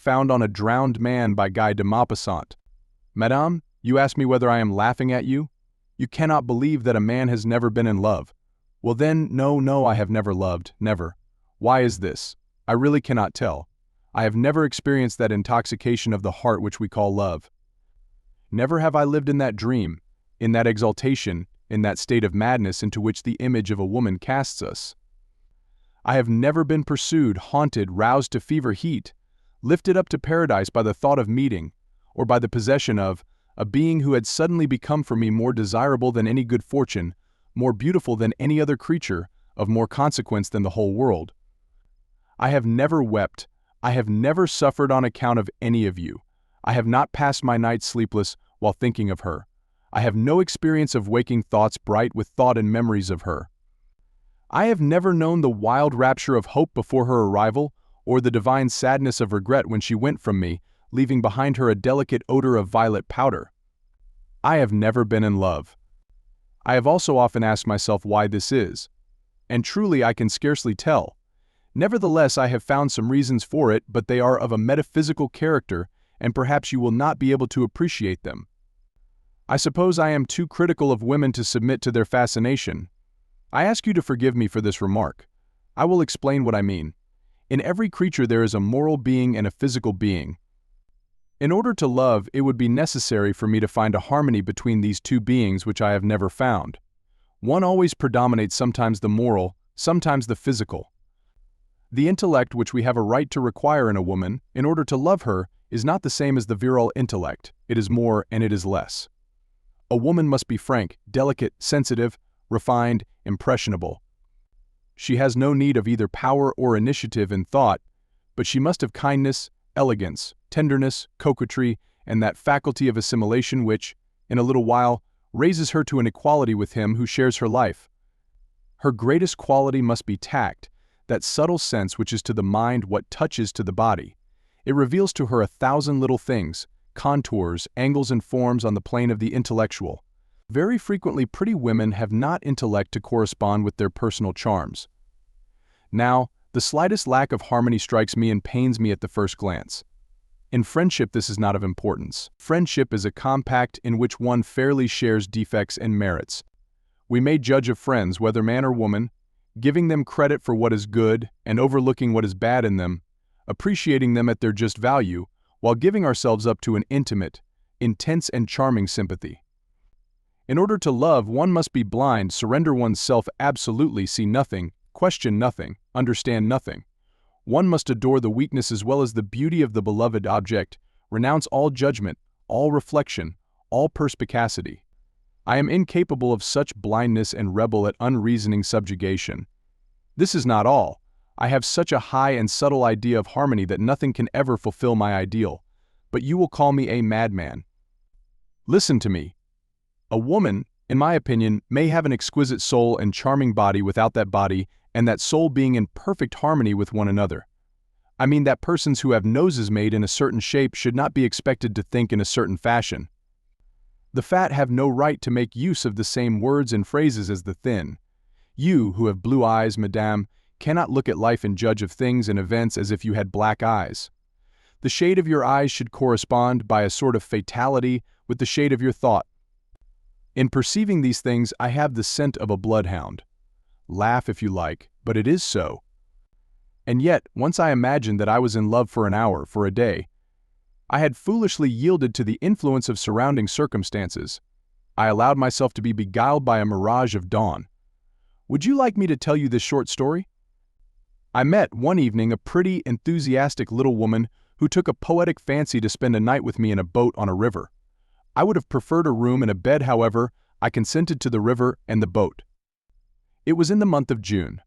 found on a drowned man by Guy de Maupassant. Madame, you ask me whether I am laughing at you? You cannot believe that a man has never been in love. Well then, no, I have never loved, never. Why is this? I really cannot tell. I have never experienced that intoxication of the heart which we call love. Never have I lived in that dream, in that exaltation, in that state of madness into which the image of a woman casts us. I have never been pursued, haunted, roused to fever heat, lifted up to paradise by the thought of meeting, or by the possession of, a being who had suddenly become for me more desirable than any good fortune, more beautiful than any other creature, of more consequence than the whole world. I have never wept, I have never suffered on account of any of you. I have not passed my nights sleepless while thinking of her. I have no experience of waking thoughts bright with thought and memories of her. I have never known the wild rapture of hope before her arrival, or the divine sadness of regret when she went from me, leaving behind her a delicate odor of violet powder. I have never been in love. I have also often asked myself why this is, and truly I can scarcely tell. Nevertheless, I have found some reasons for it, but they are of a metaphysical character, and perhaps you will not be able to appreciate them. I suppose I am too critical of women to submit to their fascination. I ask you to forgive me for this remark. I will explain what I mean. In every creature there is a moral being and a physical being. In order to love, it would be necessary for me to find a harmony between these two beings which I have never found. One always predominates, sometimes the moral, sometimes the physical. The intellect which we have a right to require in a woman, in order to love her, is not the same as the virile intellect. It is more and it is less. A woman must be frank, delicate, sensitive, refined, impressionable. She has no need of either power or initiative in thought, but she must have kindness, elegance, tenderness, coquetry, and that faculty of assimilation which, in a little while, raises her to an equality with him who shares her life. Her greatest quality must be tact, that subtle sense which is to the mind what touch is to the body. It reveals to her 1,000 little things, contours, angles and forms on the plane of the intellectual. Very frequently pretty women have not intellect to correspond with their personal charms. Now, the slightest lack of harmony strikes me and pains me at the first glance. In friendship this is not of importance. Friendship is a compact in which one fairly shares defects and merits. We may judge of friends, whether man or woman, giving them credit for what is good and overlooking what is bad in them, appreciating them at their just value, while giving ourselves up to an intimate, intense and charming sympathy. In order to love, one must be blind, surrender one's self absolutely, see nothing, question nothing, understand nothing. One must adore the weakness as well as the beauty of the beloved object, renounce all judgment, all reflection, all perspicacity. I am incapable of such blindness and rebel at unreasoning subjugation. This is not all. I have such a high and subtle idea of harmony that nothing can ever fulfill my ideal, but you will call me a madman. Listen to me. A woman, in my opinion, may have an exquisite soul and charming body without that body and that soul being in perfect harmony with one another. I mean that persons who have noses made in a certain shape should not be expected to think in a certain fashion. The fat have no right to make use of the same words and phrases as the thin. You, who have blue eyes, madame, cannot look at life and judge of things and events as if you had black eyes. The shade of your eyes should correspond, by a sort of fatality, with the shade of your thought. In perceiving these things, I have the scent of a bloodhound. Laugh if you like, but it is so. And yet, once I imagined that I was in love for an hour, for a day. I had foolishly yielded to the influence of surrounding circumstances. I allowed myself to be beguiled by a mirage of dawn. Would you like me to tell you this short story? I met one evening a pretty, enthusiastic little woman who took a poetic fancy to spend a night with me in a boat on a river. I would have preferred a room and a bed, however, I consented to the river and the boat. It was in the month of June.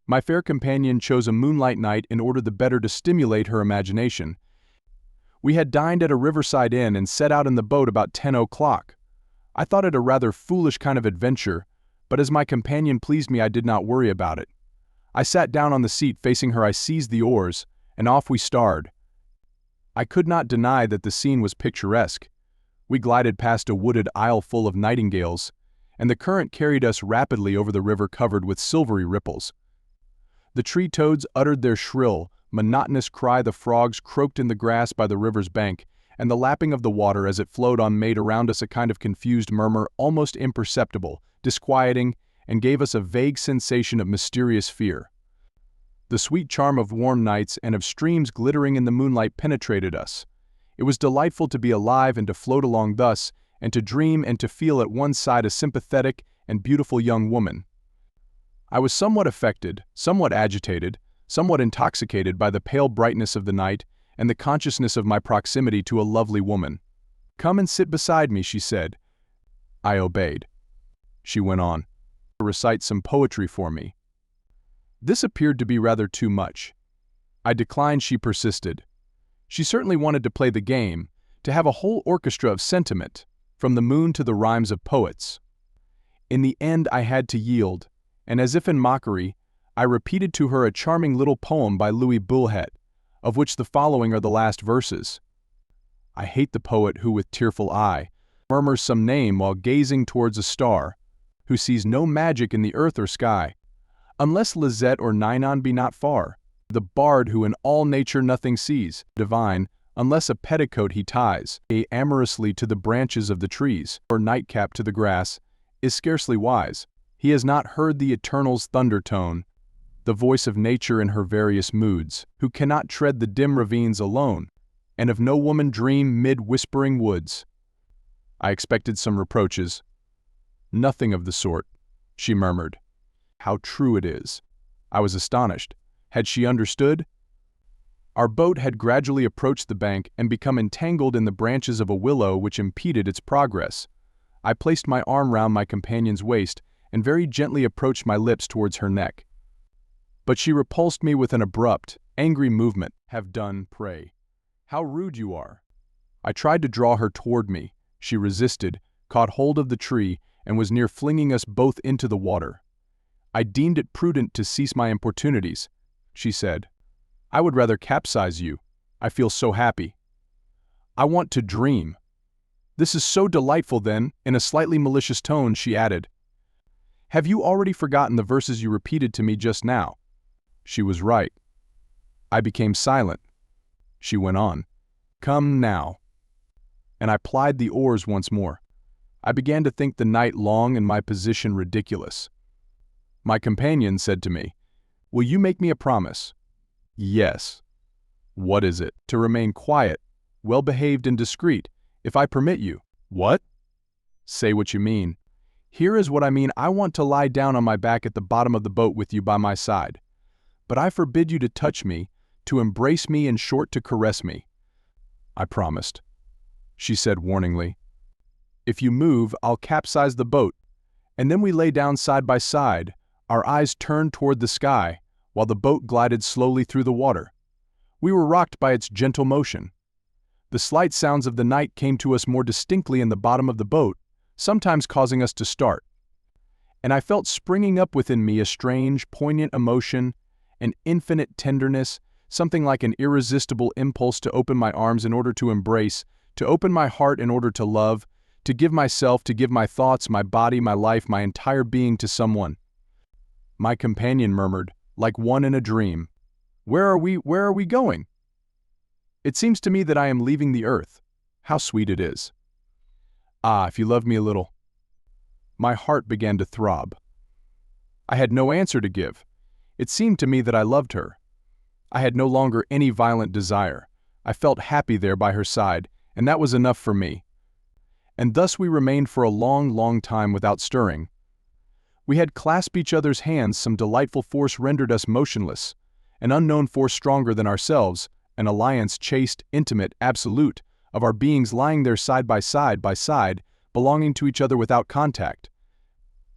My fair companion chose a moonlight night in order the better to stimulate her imagination. We had dined at a riverside inn and set out in the boat about 10 o'clock. I thought it a rather foolish kind of adventure, but as my companion pleased me I did not worry about it. I sat down on the seat facing her, I seized the oars, and off we starred. I could not deny that the scene was picturesque. We glided past a wooded isle full of nightingales, and the current carried us rapidly over the river covered with silvery ripples. The tree toads uttered their shrill, monotonous cry the frogs croaked in the grass by the river's bank, and the lapping of the water as it flowed on made around us a kind of confused murmur, almost imperceptible, disquieting, and gave us a vague sensation of mysterious fear. The sweet charm of warm nights and of streams glittering in the moonlight penetrated us. It was delightful to be alive and to float along thus, and to dream and to feel at one side a sympathetic and beautiful young woman. I was somewhat affected, somewhat agitated, somewhat intoxicated by the pale brightness of the night and the consciousness of my proximity to a lovely woman. "Come and sit beside me," she said. I obeyed. She went on to recite some poetry for me. This appeared to be rather too much. I declined. She persisted. She certainly wanted to play the game, to have a whole orchestra of sentiment, from the moon to the rhymes of poets. In the end I had to yield, and as if in mockery, I repeated to her a charming little poem by Louis Bullhet, of which the following are the last verses. I hate the poet who with tearful eye murmurs some name while gazing towards a star, who sees no magic in the earth or sky, unless Lisette or Ninon be not far. The bard who in all nature nothing sees, divine, unless a petticoat he ties amorously to the branches of the trees, or nightcap to the grass, is scarcely wise. He has not heard the eternal's thunder tone, the voice of nature in her various moods, who cannot tread the dim ravines alone, and of no woman dream mid whispering woods. I expected some reproaches. Nothing of the sort, she murmured. How true it is. I was astonished. Had she understood? Our boat had gradually approached the bank and become entangled in the branches of a willow which impeded its progress. I placed my arm round my companion's waist and very gently approached my lips towards her neck. But she repulsed me with an abrupt, angry movement. "Have done, pray. How rude you are." I tried to draw her toward me. She resisted, caught hold of the tree, and was near flinging us both into the water. I deemed it prudent to cease my importunities. She said, "I would rather capsize you. I feel so happy. I want to dream." "This is so delightful then," in a slightly malicious tone she added. "Have you already forgotten the verses you repeated to me just now?" She was right. I became silent. She went on, "Come now." And I plied the oars once more. I began to think the night long and my position ridiculous. My companion said to me, "Will you make me a promise?" "Yes." "What is it?" "To remain quiet, well-behaved and discreet, if I permit you." "What?" "Say what you mean." "Here is what I mean. I want to lie down on my back at the bottom of the boat with you by my side. But I forbid you to touch me, to embrace me, in short, to caress me." I promised. She said warningly, "If you move, I'll capsize the boat." And then we lay down side by side, our eyes turned toward the sky, while the boat glided slowly through the water. We were rocked by its gentle motion. The slight sounds of the night came to us more distinctly in the bottom of the boat, sometimes causing us to start. And I felt springing up within me a strange, poignant emotion, an infinite tenderness, something like an irresistible impulse to open my arms in order to embrace, to open my heart in order to love, to give myself, to give my thoughts, my body, my life, my entire being to someone. My companion murmured, like one in a dream, Where are we going?" "It seems to me that I am leaving the earth. How sweet it is." "Ah, if you loved me a little." My heart began to throb. I had no answer to give. It seemed to me that I loved her. I had no longer any violent desire. I felt happy there by her side, and that was enough for me. And thus we remained for a long, long time without stirring. We had clasped each other's hands. Some delightful force rendered us motionless, an unknown force stronger than ourselves, an alliance chaste, intimate, absolute, of our beings lying there side, belonging to each other without contact.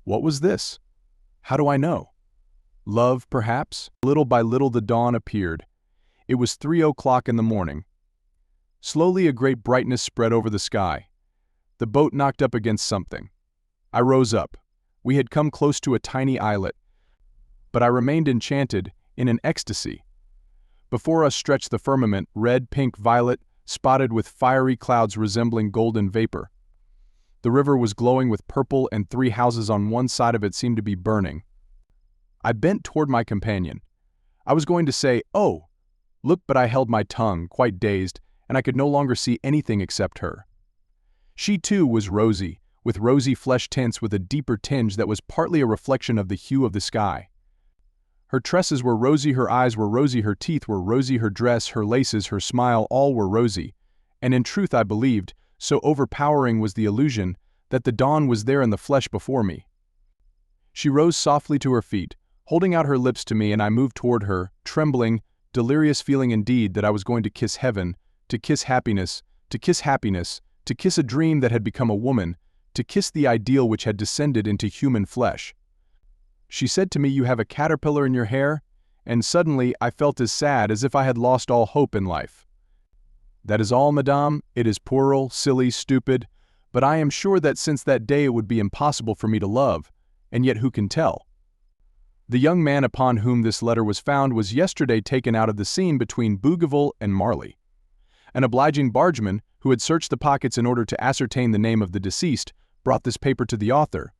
What was this? How do I know? Love, perhaps? Little by little the dawn appeared. It was 3 o'clock in the morning. Slowly a great brightness spread over the sky. The boat knocked up against something. I rose up. We had come close to a tiny islet, but I remained enchanted, in an ecstasy. Before us stretched the firmament, red, pink, violet, spotted with fiery clouds resembling golden vapor. The river was glowing with purple, and 3 houses on one side of it seemed to be burning. I bent toward my companion. I was going to say, "Oh, Look, but I held my tongue, quite dazed, and I could no longer see anything except her. She too was rosy, with rosy flesh tints with a deeper tinge that was partly a reflection of the hue of the sky. Her tresses were rosy, her eyes were rosy, her teeth were rosy, her dress, her laces, her smile, all were rosy, and in truth I believed, so overpowering was the illusion, that the dawn was there in the flesh before me. She rose softly to her feet, holding out her lips to me, and I moved toward her, trembling, delirious, feeling indeed that I was going to kiss heaven, to kiss happiness, to kiss happiness, to kiss a dream that had become a woman, to kiss the ideal which had descended into human flesh. She said to me, "You have a caterpillar in your hair," and suddenly I felt as sad as if I had lost all hope in life. "That is all, madame. It is puerile, silly, stupid, but I am sure that since that day it would be impossible for me to love, and yet who can tell? The young man upon whom this letter was found was yesterday taken out of the scene between Bougival and Marly. An obliging bargeman, who had searched the pockets in order to ascertain the name of the deceased, brought this paper to the author,